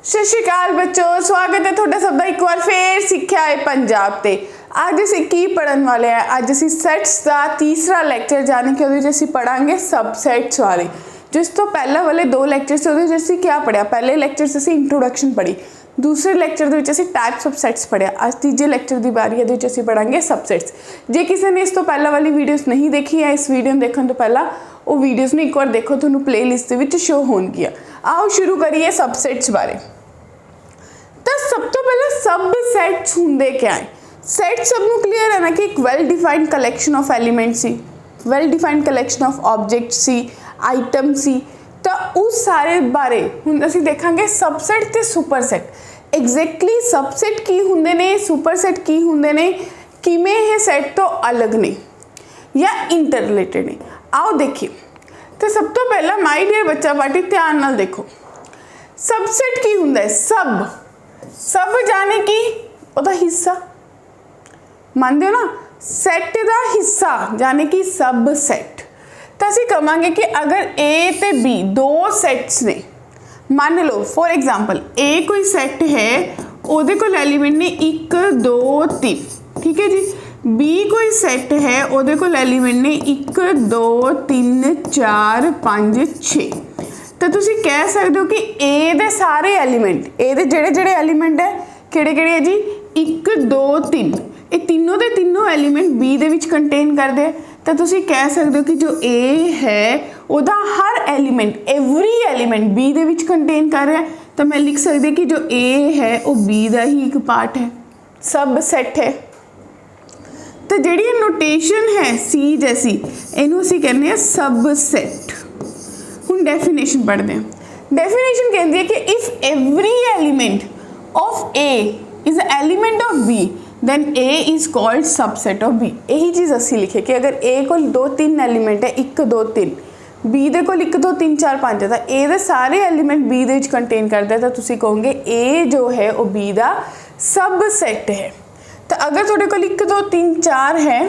सत श्री अकाल बच्चों, स्वागत है थोड़ा सबका एक बार फिर सिक्ख्या है पंजाब ते। अज असीं की पढ़न वाले हैं? अज असीं सैट्स का तीसरा लैक्चर जाने कि उहदे असीं पढ़ांगे सबसैट्स वाले। जिस तो पहला वाले दो लैक्चर से उहदे असीं क्या पढ़िया? पहले लैक्चर से असीं इंट्रोडक्शन पढ़ी, दूसरे लैक्चर दे असीं टाइप्स ऑफ सैट्स पढ़िया। अज तीजे लैक्चर की बारी है असीं पढ़ांगे सबसैट्स। जे किसी ने इस तो पहला वाली वीडियोस नहीं देखी है, इस वीडियो देखने तो पहला वो वीडियोस ने एक बार देखो, तुहानूं प्लेलिस्ट दे विच शो होणगियां। आओ शुरू करिए सबसैट्स बारे। तो सब तो पहले सबसैट्स हुंदे क्या है? सैट सबनूं क्लीयर है ना कि एक well defined collection of elements सी, well defined collection of objects सी, आइटम सी। तो उस सारे बारे हुण असीं देखांगे सबसैट ते सुपरसैट। एग्जैक्टली सबसैट की हुंदे ने, सुपरसैट की हुंदे ने, किवें ये सैट तो अलग ने या इंटर रिलेटेड ने। आओ देखिए। तो सब तो पहला माय डियर बच्चा पार्टी ध्यान नाल देखो, सबसैट की हुंदा है? सब जाने कि ओदा हिस्सा, मानते हो ना? सैट का हिस्सा जाने कि सबसैट। तो असीं कहांगे कि अगर ए ते बी दो सैट्स ने, मान लो फॉर एग्जांपल ए कोई सैट है, ओदे कोल एलीमेंट ने 1 2 3, ठीक है जी। बी कोई सैट है, ओदे कोल एलीमेंट ने 1 2 3 4 5 6। तो तुसी कह सकते हो कि ए दे सारे एलीमेंट, ए दे जेड़े जेड़े एलीमेंट है किहड़े किहड़े है जी? 1 2 3, ये तीनों दे तीनों एलीमेंट बी दे विच कंटेन करदे। तो तुसी कह सकते हो कि जो ए है ओदा हर एलीमेंट, एवरी एलीमेंट बी दे विच कंटेन कर रहा है। तो मैं लिख सकती कि जो ए है वो बी दा ही एक पार्ट है, सबसैट है। तो जिहड़ी नोटेशन है सी जैसी, इहनूं असीं कहने हैं सबसैट। हुण डेफिनेशन पढ़ते हैं। डेफिनेशन कहती है कि if every element of A is element of B then A is called subset of B. यही चीज़ असीं लिखे कि अगर ए को 2 3 एलिमेंट है, 1 2 3, बी दे कोल 1 2 3 4 5 है, तो ए दे सारे एलिमेंट बी दे विच कंटेन करते हैं। तो तुसीं कहोगे ए जो है वो बी दा सबसैट है। तो अगर तुहाडे कोल 1 2 3 4 है,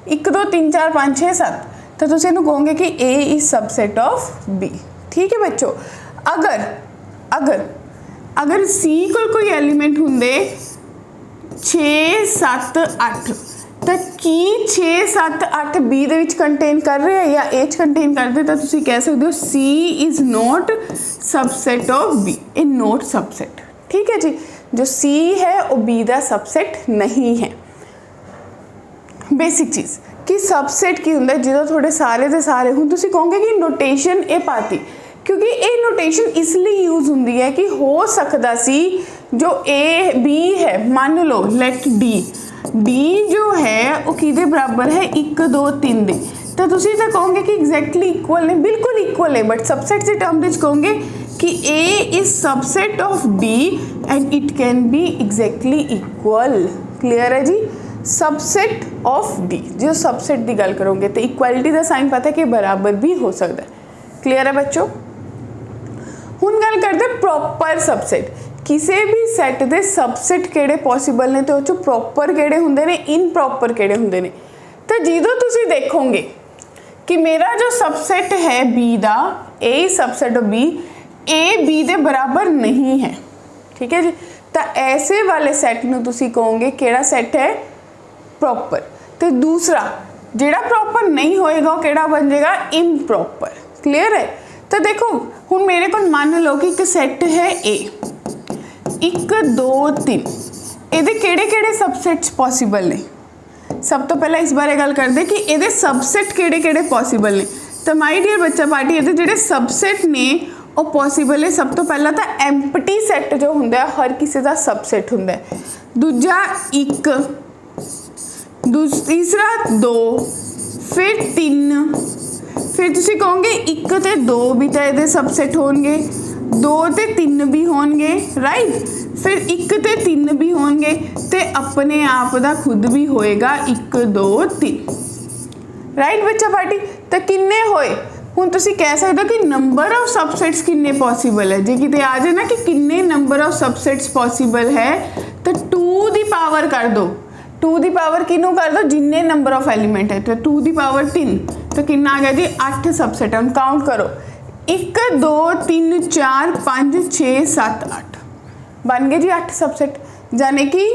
1 2 3 4 5 6 7, तो तुसीं इहनूं कहोगे कि A is subset of B. ठीक है बच्चों। अगर सी कोल कोई एलिमेंट हुंदे 6 7 8, तो की 6 7 8 बी दे विच कंटेन कर रहे हैं या ए च कंटेन करते? तो तुसीं कह सकते हो C is not subset of B, A not subset. ठीक है जी। जो सी है वो बी दा सबसेट नहीं है। बेसिक चीज़ कि सबसेट की हुंदा जो थोड़े सारे दे सारे हुण तुसीं कहोगे कि नोटेशन ए पाती, क्योंकि ये नोटेशन इसलिए यूज होंदी है कि हो सकता सी जो ए बी है, मान लो लेट डी जो है वो किदे बराबर है 1 2 3 दे। तो तुसीं तो कहोगे कि एग्जैक्टली इक्वल है, बिल्कुल इक्वल है, बट सबसेट के टर्म में कहोगे कि A is subset of D and it can be exactly equal. Clear है जी? सबसेट ऑफ डी, जो सबसेट की गल करोगे तो इक्वलिटी का साइन पता है कि बराबर भी हो सकता है। क्लियर है बच्चों? हुण गल करते प्रॉपर सबसेट। किसी भी सैट के सबसेट किहड़े पॉसीबल ने, तो उह प्रॉपर किहड़े हुंदे ने, इनप्रॉपर किहड़े हुंदे ने। तो जो तुसीं देखोगे कि मेरा जो सबसेट है बी दा, A subset of B, A B दे बराबर नहीं है। ठीक है जी। तो ऐसे वाले सैट नूं तुसीं कहोगे किहड़ा सैट है? प्रॉपर। तो दूसरा जिहड़ा प्रॉपर नहीं होएगा वो किहड़ा बन जाएगा? इम्प्रॉपर। क्लियर है? तो देखो हुण मेरे को मान लो कि एक सैट है ए, 1 2 3, इहदे किहड़े-किहड़े सबसेट्स पॉसीबल ने? सब तो पहला इस बारे गल करदे कि इहदे सबसेट किहड़े-किहड़े पॉसीबल ने। तो माय डियर बच्चा पार्टी इहदे जिहड़े सबसेट ने वो पॉसीबल है। सब तो पहला तो एम्पटी सैट जो हुंदा है हर किसी का सबसेट हुंदा है। दूजा 1, तीसरा 2, फिर 3, फिर तुसीं कहोगे 1 ते 2 भी तो ये सबसेट होंगे, 2 ते 3 भी होंगे, राइट। फिर 1 ते 3 भी होंगे, तो अपने आप का खुद भी होएगा 1 2 3, राइट बच्चा पार्टी। तो किन्ने होए? हुण तुसीं कह सकते हो कि नंबर ऑफ सबसेट्स किन्ने पॉसीबल है। जे किते आ जाए ना कि किन्ने नंबर ऑफ सबसेट्स पॉसीबल है, तो 2 दी पावर कर दो। 2 दी पावर किनू कर दो? जिन्ने नंबर ऑफ एलिमेंट है। तो 2 दी पावर 3, तो कितना आ गया जी? 8 सबसेट। हम काउंट करो, 1 2 3 4 5 6 7 8। बन गए जी 8 सबसेट। जाने कि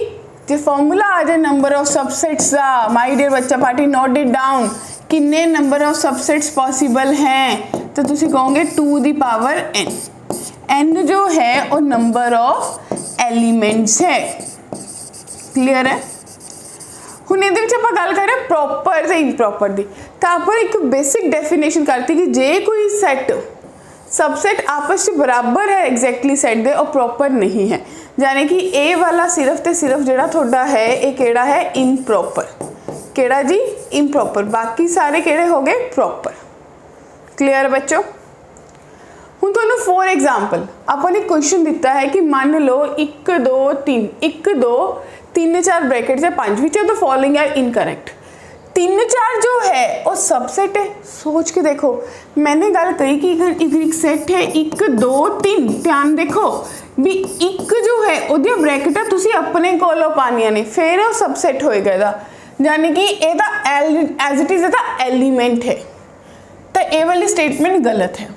जो फॉर्मूला आ जाए नंबर ऑफ सबसेट्स का, माय डियर बच्चा पार्टी नोट इट डाउन, किन्ने नंबर ऑफ सबसेट्स पॉसिबल हैं, तो तुसी कहोगे 2 दी पावर n। n जो है वो नंबर ऑफ एलिमेंट्स है। क्लियर है। ਹੁਣ ਇਹਦੇ ਵਿੱਚ ਆਪਾਂ ਗੱਲ ਕਰ ਰਹੇ ਪ੍ਰੋਪਰ ਤੇ ਇੰਪ੍ਰੋਪਰ ਦੀ। ਤਾਂ ਆਪਾਂ ਇੱਕ ਬੇਸਿਕ ਡੈਫੀਨੇਸ਼ਨ ਕਰਤੀ ਕਿ ਜੇ ਕੋਈ ਸੈੱਟ सबसेट आपस में बराबर है एग्जैक्टली सेट दे और प्रॉपर नहीं है, यानी कि ए वाला सिर्फ ते सिर्फ जेड़ा थोड़ा है ये केड़ा है इनप्रॉपर। केड़ा जी इनप्रॉपर, बाकी सारे केड़े हो गए प्रॉपर। क्लियर बच्चों। हुण तुहानू फॉर एग्जाम्पल आपां ने क्वेश्चन दिता है कि मान लो 1 2 3 1 2 3 4 ब्रैकेट से 5 which of the following are incorrect. 3 4 जो है वो सबसेट है। सोच के देखो, मैंने गल कही कि एक सेट है 1 2 3, ध्यान देखो भी 1 जो है उहदी ब्रैकेटां तुसी अपने कोलों पानियां ने, फिर वो सबसेट होएगा इहदा, यानी कि इहदा एज इट इज इहदा एलीमेंट है। तो ये वाली स्टेटमेंट गलत है।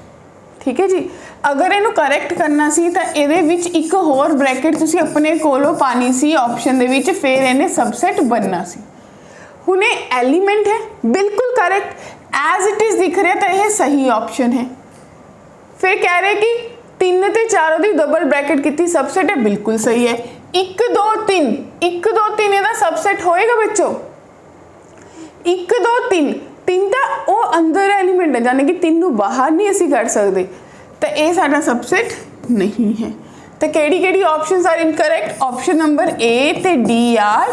ठीक है जी। अगर इनू करैक्ट करना सी तो इहदे विच एक होर ब्रैकेट तुसी अपने कोलों पानी सी ऑप्शन दे विच, फिर इहने सबसेट बनना सी। हुणे एलिमेंट है, बिल्कुल करेक्ट, एज इट इज दिख रहा, तो यह सही ऑप्शन है। फिर कह रहे कि 3 ते 4 दी डबल ब्रैकेट कितनी सबसेट है, बिल्कुल सही है। 1 2 3 1 2 3 ਇਹਦਾ सबसेट होएगा बच्चों। 1 2 3 3 ਤਾਂ ਉਹ अंदर एलिमेंट है, यानी कि 3 ਨੂੰ बाहर नहीं असी कर सकते, तो यह साडा सबसेट नहीं है। तो केड़ी options are incorrect, option number A ते डी आर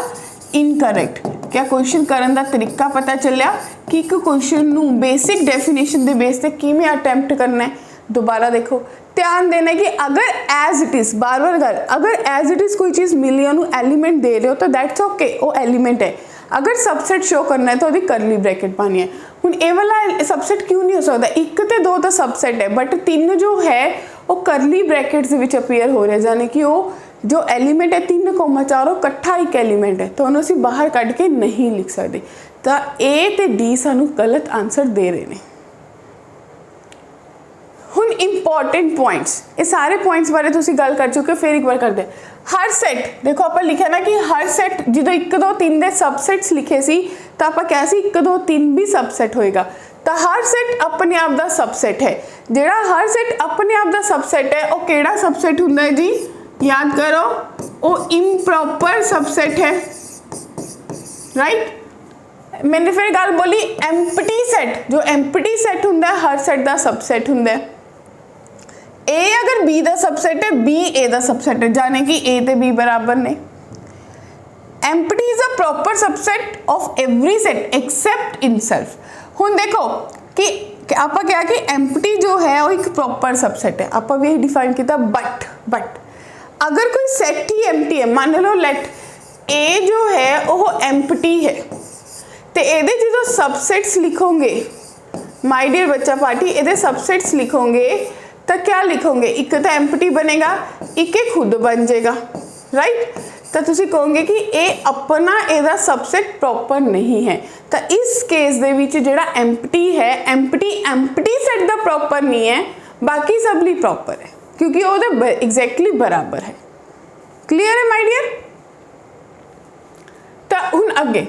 इनकरेक्ट। क्या क्वेश्चन करने का तरीका पता चलिया कि एक क्वेश्चन नू बेसिक डेफिनेशन के बेस पे किवें अटैम्प्ट करना है। दोबारा देखो, ध्यान देना है कि अगर एज इट इज, बार बार गल, अगर एज इट इज कोई चीज़ मिली उन्होंने एलीमेंट दे रहे हो तो दैट्स ओके, वो एलीमेंट है। अगर सबसेट शो करना है तो वो करली ब्रैकेट पानी है। हुण ये वाला सबसेट क्यों नहीं हो सकता, 1 ते 2 तो सबसेट है, बट 3 जो है वो करली ब्रैकेट्स विच अपीयर हो रहा है, यानी कि वो जो एलीमेंट है 3,4 इकट्ठा एक एलीमेंट है, तो उन्होंने असीं बाहर कढ़ के नहीं लिख सकते। तो ए ते डी सानू गलत आंसर दे रहे हैं। हुण इंपॉर्टेंट पॉइंट्स, ये सारे पॉइंट्स बारे तुसीं गल कर चुके हो, फिर एक बार करते हैं। हर सेट देखो, आप लिखा ना कि हर सेट जो 1 2 3 दे सबसेट्स लिखे सी, तो आप क्या सी 1 2 3 भी सबसेट होएगा। तो हर सेट अपने आप दा सबसेट है। जिहड़ा हर सेट अपने आप दा सबसेट है, वो केड़ा सबसेट हुंदा है जी, याद करो, वो इम्प्रॉपर सबसेट है। राइट। मैंने फिर गल बोली एम्प्टी सेट, जो एम्प्टी सेट हुंदा है हर सेट का सबसेट हुंदा है। ए अगर बी का सबसेट है, बी ए का सबसेट है, जाने कि ए ते बी बराबर ने। Empty is a proper subset of every set accept in self. हुण देखो कि आप क्या कि एम्प्टी जो है वो एक प्रॉपर सबसेट है, आप भी डिफाइन किया। बट अगर कोई सेट ही एम्प्टी है, मान लो लेट ए जो है वो एम्प्टी है, तो ये जो सबसेट्स लिखोगे माय डियर बच्चा पार्टी, ये सबसेट्स लिखोगे तो क्या लिखोगे, एक तो एम्प्टी बनेगा, एक खुद बन जाएगा। राइट। तो तुसी कहोगे कि ये अपना एदा सबसेट प्रॉपर नहीं है। तो इस केस दे विच जिहड़ा एम्प्टी है, एम्प्टी सेट दा प्रॉपर नहीं है, बाकी सब ली प्रॉपर है, क्योंकि वो एग्जैक्टली बराबर है। क्लियर है माय डियर। तो हुण अगे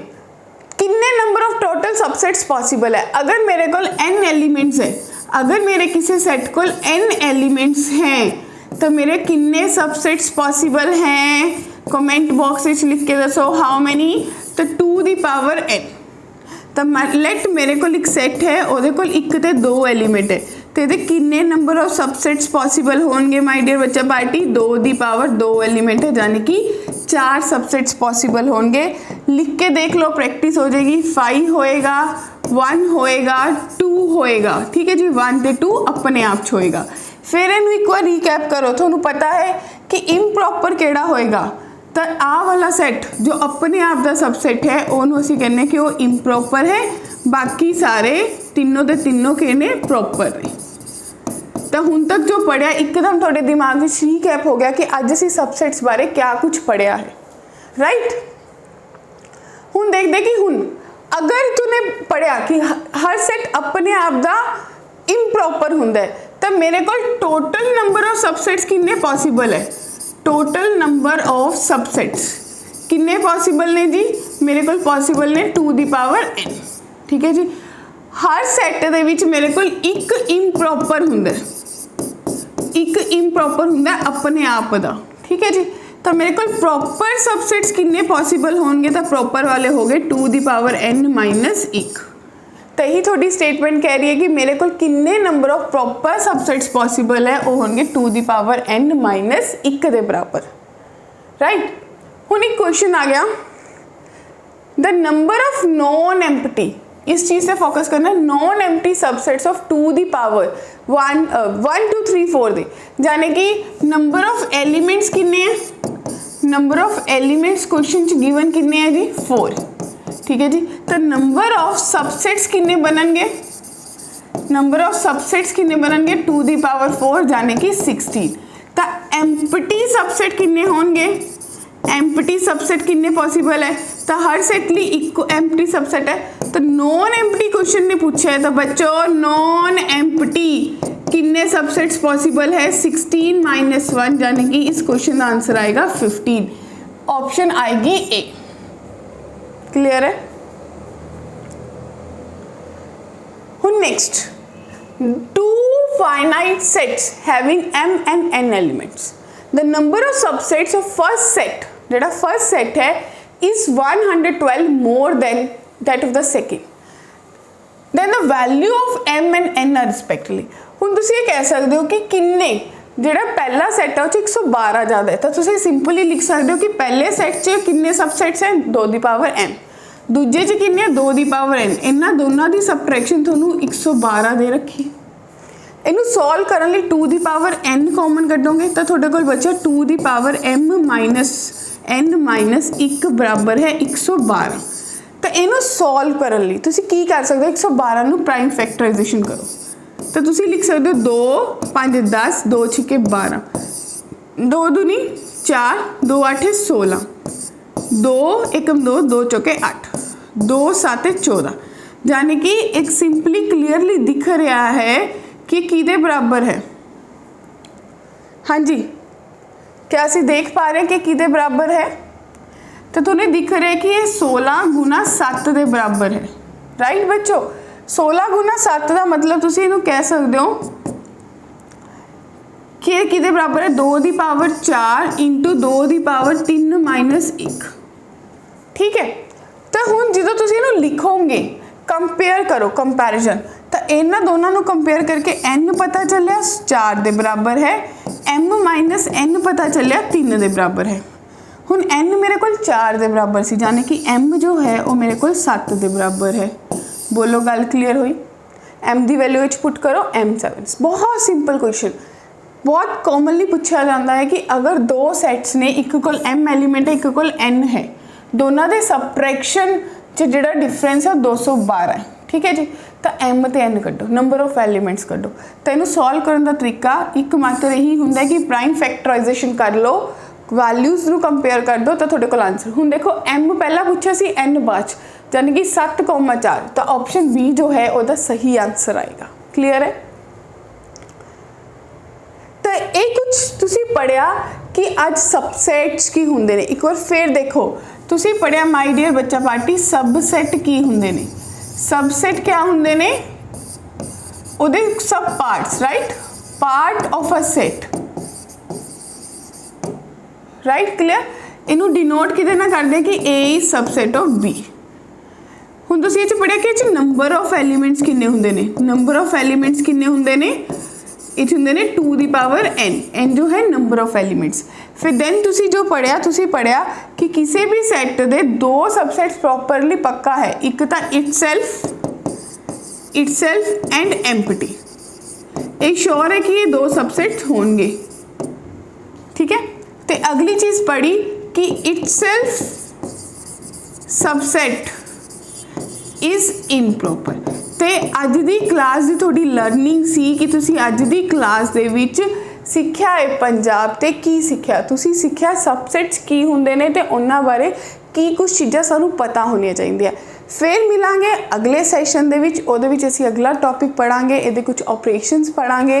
कितने number of total subsets possible है। अगर मेरे को n एलिमेंट्स है, अगर मेरे किसी सेट को n एलिमेंट्स हैं, तो मेरे कितने सबसेट्स पॉसिबल हैं, कमेंट बॉक्स में लिख के दसो हाउ मैनी। तो 2 दी पावर n। तो लेट मेरे को एक सेट है, वो 1 ते 2 एलीमेंट है, तो ये कितने नंबर ऑफ सबसेट्स पॉसिबल होंगे माय डियर बच्चा पार्टी, 2 दी पावर 2 एलिमेंट है, यानी कि 4 सबसेट्स पॉसिबल होंगे। लिख के देख लो, प्रैक्टिस हो जाएगी। 5 होएगा, 1 होएगा, 2 होएगा। ठीक है जी, 1 ते 2 अपने आप होएगा। फिर इनू एक बार रिकैप करो, थोनू पता है कि इम्प्रॉपर केड़ा होएगा। तो आ वाला सेट जो अपने आप का सबसेट है, उन्होंने असीं कहने कि वो इम्प्रॉपर है, बाकी सारे तीनों के तीनों कहने प्रॉपर है। तो हुण तक जो पढ़िया एकदम थोड़े दिमाग में रिकैप हो गया कि अज असीं सबसेट्स बारे क्या कुछ पढ़िया है। राइट। हुण देखते कि हुण अगर तूने पढ़िया कि हर सेट अपने आप का इम्प्रॉपर हुंदा है, तो मेरे को टोटल नंबर ऑफ सबसेट्स कितने पॉसिबल है, टोटल नंबर ऑफ सबसेट्स किन्ने पॉसिबल ने जी, मेरे को पॉसिबल ने 2 ਦੀ ਪਾਵਰ n। ठीक है जी, हर सैट ਦੇ ਵਿੱਚ ਮੇਰੇ ਕੋਲ ਇੱਕ ਇੰਪ੍ਰੋਪਰ ਹੁੰਦਾ, ਇੱਕ ਇੰਪ੍ਰੋਪਰ ਹੁੰਦਾ ਆਪਣੇ ਆਪ ਦਾ। ठीक है जी, तो मेरे को प्रॉपर सबसेट्स किन्ने पॉसिबल होंगे, तो प्रॉपर वाले हो गए 2 ਦੀ ਪਾਵਰ n माइनस 1। तो यही थोड़ी स्टेटमेंट कह रही है कि मेरे को किन्ने number of proper subsets possible है, वो होंगे 2 ਦੀ ਪਾਵਰ n माइनस 1 ਦੇ बराबर। राइट, हुण एक क्वेश्चन आ गया, the number of non empty, इस चीज़ से फोकस करना, non empty subsets of 2 the power 1 2 3 4 दे, यानी कि नंबर ऑफ एलिमेंट्स किन्ने हैं, नंबर ऑफ एलिमेंट्स क्वेश्चन च गिवन किन्ने है जी 4। ठीक है जी, तो नंबर ऑफ सबसेट्स किन्ने बननगे, नंबर ऑफ सबसेट्स किन्ने बननगे 2 ਦੀ पावर 4 यानी कि 16। तो एम्प्टी सबसेट किन्ने होंगे, एम्प्टी सबसेट किन्ने पॉसिबल है, तो हर सेट लिए इको एम्प्टी सबसेट है। तो नॉन एम्प्टी क्वेश्चन ने पूछा है, तो बच्चों नॉन एम्प्टी किन्ने सबसेट्स पॉसिबल है, 16 माइनस 1 यानी कि इस क्वेश्चन का आंसर आएगा 15, ऑप्शन आएगी ए। क्लियर है। Next, 2 finite sets having m and n elements, the number of subsets of first set, जेड़ा फर्स्ट सेट है, is 112 more than that of the second, then the value of m and n are respectively। हुण तुसीं ये कह सकते हो कि किन्ने, जेड़ा पहला सैट है वो 112 ज़्यादा है, तो तुसीं सिंपली लिख सकते हो कि पहले सैट च किन्ने सबसैट्स हैं 2 ਦੀ पावर n, दूजे च किन्ने 2 ਦੀ पावर n, इन्हां दोनों की सबट्रैक्शन तुहानूं 112 दे रखी। इनू सॉल्व करने लिए 2 ਦੀ पावर n कॉमन कड्डोगे तो तुहाडे कोल बचा 2 ਦੀ power m minus n minus 1 बराबर है 112। तो इनू सॉल्व करने लिए तुसीं की कर सकते हो, 112 नू प्राइम फैक्टराइजेशन करो, तो तुसीं लिख सकते हो 2 5 10 2 6 12, 2 दूनी 4 2 8 16, 2 1 2 2 चौके 8, 2 7 14, यानी कि एक सिंपली क्लियरली दिख रहा है कि किदे बराबर है। हाँ जी, क्या असीं देख पा रहे हैं कि किदे बराबर है, तो तुम्हें दिख रहा है कि ये 16 गुना 7 के बराबर है। राइट बच्चों, 16 गुना 7 का मतलब तुसीं इहनूं कह सकते हो कि ये किदे बराबर है, 2 ਦੀ पावर 4 इंटू 2 ਦੀ पावर 3 माइनस 1। ठीक है, तो हुण जो तुसीं इहनूं लिखोगे, कंपेयर करो, कंपैरिजन, तो इन्हां दोनों को कंपेयर करके n पता चलिया 4 के बराबर है, m माइनस n पता चलिया 3 के बराबर है। हुण n मेरे को 4 के बराबर सी, यानी कि m जो है वो मेरे को 7 के बराबर है। बोलो गल क्लीयर हुई। m की वैल्यू पुट करो m7। बहुत सिंपल क्वेश्चन, बहुत कॉमनली पूछा जाता है कि अगर दो सैट्स ने, एक कोल m एलीमेंट है, एक कोल n है, दोनों के सबट्रैक्शन जो डिफरेंस है 212 है। ठीक है जी, तो m तो n कड्डो, नंबर ऑफ एलीमेंट्स कड्डो। तो इनू सॉल्व करने का तरीका एक मात्र यही होंगे कि प्राइम फैक्टराइजेशन कर लो, वैल्यूज़ नू कंपेयर कर दो, तो थोड़े को आंसर। हुण देखो m पहला पूछा सी, n बाद, यानी कि 7,4, तो ऑप्शन बी जो है वह सही आंसर आएगा। क्लीयर है। तो ये कुछ तुसी पढ़िया कि अज सबसैट्स की होंदे ने, एक बार फिर देखो, तुसी पढ़िया माय डियर बच्चा पार्टी, सबसैट की होंदे ने। सबसैट क्या होंदे ने, उहदे सब parts, right, part of a set, right. Clear. इनू डिनोट किदे नाल करदे कि ए इज सबसैट ऑफ बी। हुण तुसीं इह पढ़िया कि नंबर ऑफ एलीमेंट्स किन्ने हुंदे ने, नंबर ऑफ एलीमेंट्स किन्ने हुंदे ने, इच हुंदे ने 2 ਦੀ पावर n, n जो है नंबर ऑफ एलीमेंट्स। फिर देन तुसी जो पढ़िया, तुसी पढ़िया कि किसी भी सैट दे दो सबसैट्स प्रॉपरली पक्का है, एक तो इटसेल्फ एंड एम्प्टी। एक श्योर है कि ये दो सबसेट्स होंगे। ठीक है। तो अगली चीज पढ़ी कि इटसेल्फ सबसेट इज इनप्रॉपर। तो अज दी क्लास की थोड़ी लर्निंग सी कि तुसी अज दी क्लास दे विच सिक्ख्या है पंजाब ते की सिक्ख्या, तुसी सिक्ख्या सबसेट्स की हुंदे ने ते उन्हां बारे की कुछ चीज़ां सानू पता होनियां चाहिदियां। फिर मिलांगे अगले सैशन दे विच, उहदे विच असीं अगला टॉपिक पढ़ांगे, इहदे कुछ ऑपरेशनस पढ़ांगे,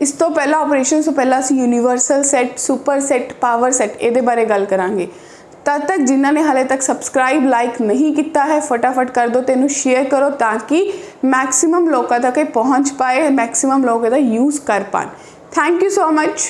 ਇਸ ਤੋਂ ਪਹਿਲਾਂ ਆਪਰੇਸ਼ਨ ਤੋਂ ਪਹਿਲਾਂ ਅਸੀਂ universal set super set power set ये बारे गल करांगे। तब तक जिन्होंने हाले तक सबसक्राइब लाइक नहीं किया है फटाफट कर दो, तेनू शेयर करो ताकि मैक्सिमम लोगों तक पहुँच पाए, मैक्सिमम लोग यूज़ कर पाए। Thank you so much.